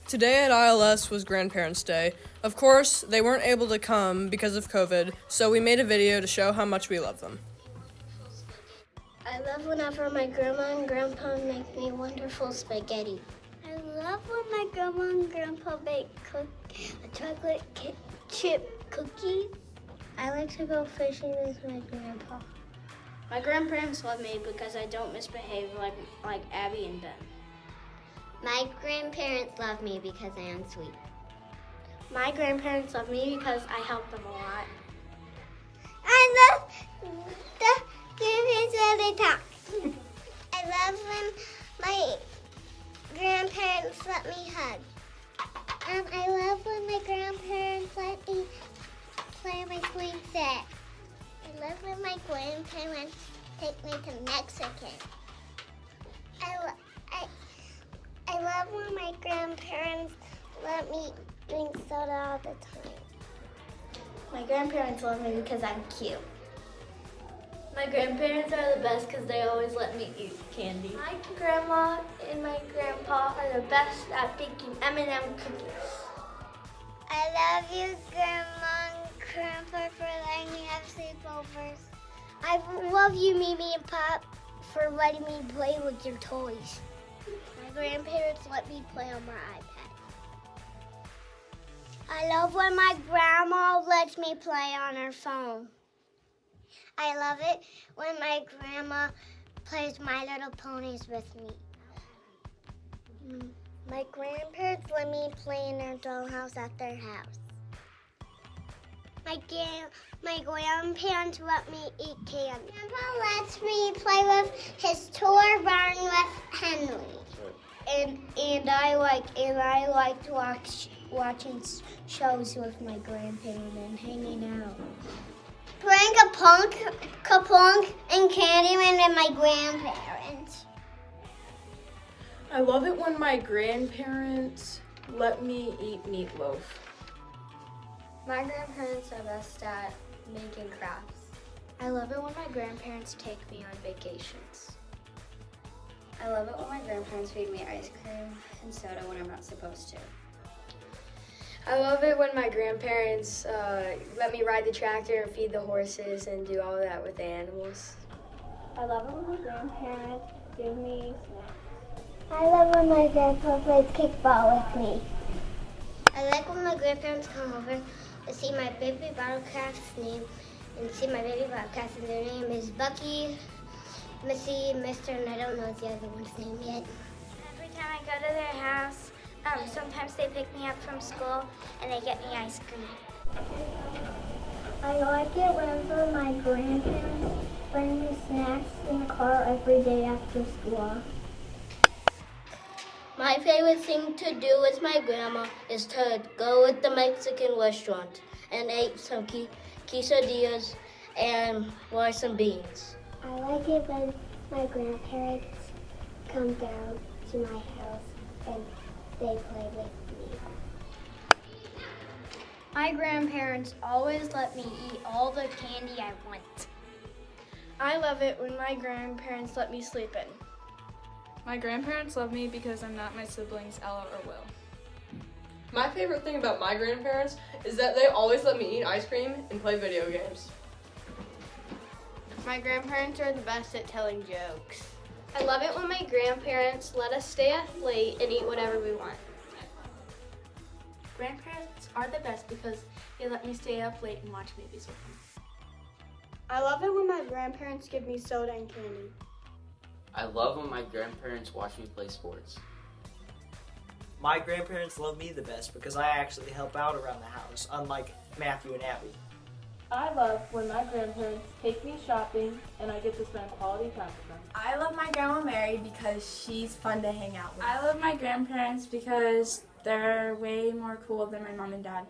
Today at ILS was Grandparents' Day. Of course, they weren't able to come because of COVID, so we made a video to show how much we love them. I love whenever my grandma and grandpa make me wonderful spaghetti. I love when my grandma and grandpa bake a chocolate chip cookie. I like to go fishing with my grandpa. My grandparents love me because I don't misbehave like Abby and Ben. My grandparents love me because I am sweet. My grandparents love me because I help them a lot. I love the grandparents when they talk. I love when my grandparents let me hug. I love when my grandparents let me play my swing set. I love when my grandparents take me to Mexico. I love when my grandparents let me drink soda all the time. My grandparents love me because I'm cute. My grandparents are the best because they always let me eat candy. My grandma and my grandpa are the best at baking M&M cookies. I love you, Grandma and Grandpa, for letting me have sleepovers. I love you, Mimi and Pop, for letting me play with your toys. My grandparents let me play on my iPad. I love when my grandma lets me play on her phone. I love it when my grandma plays My Little Ponies with me. My grandparents let me play in their dollhouse at their house. My grandparents let me eat candy. Grandpa lets me play with his toy barn with Henry. And I like watching shows with my grandparents and hanging out. Playing Kapunk, and Candyman with my grandparents. I love it when my grandparents let me eat meatloaf. My grandparents are best at making crafts. I love it when my grandparents take me on vacations. I love it when my grandparents feed me ice cream and soda when I'm not supposed to. I love it when my grandparents let me ride the tractor and feed the horses and do all of that with the animals. I love it when my grandparents give me snacks. I love when my grandpa plays kickball with me. I like when my grandparents come over to see my baby Battlecraft's name and see my baby Battlecraft, and their name is Bucky, Missy, Mister, and I don't know the other one's name yet. Every time I go to their house, sometimes they pick me up from school and they get me ice cream. I like it whenever my grandparents bring me snacks in the car every day after school. My favorite thing to do with my grandma is to go to the Mexican restaurant and eat some quesadillas and wash some beans. I like it when my grandparents come down to my house and they play with me. My grandparents always let me eat all the candy I want. I love it when my grandparents let me sleep in. My grandparents love me because I'm not my siblings Ella or Will. My favorite thing about my grandparents is that they always let me eat ice cream and play video games. My grandparents are the best at telling jokes. I love it when my grandparents let us stay up late and eat whatever we want. Grandparents are the best because they let me stay up late and watch movies with them. I love it when my grandparents give me soda and candy. I love when my grandparents watch me play sports. My grandparents love me the best because I actually help out around the house, unlike Matthew and Abby. I love when my grandparents take me shopping and I get to spend quality time with them. I love my grandma Mary because she's fun to hang out with. I love my grandparents because they're way more cool than my mom and dad.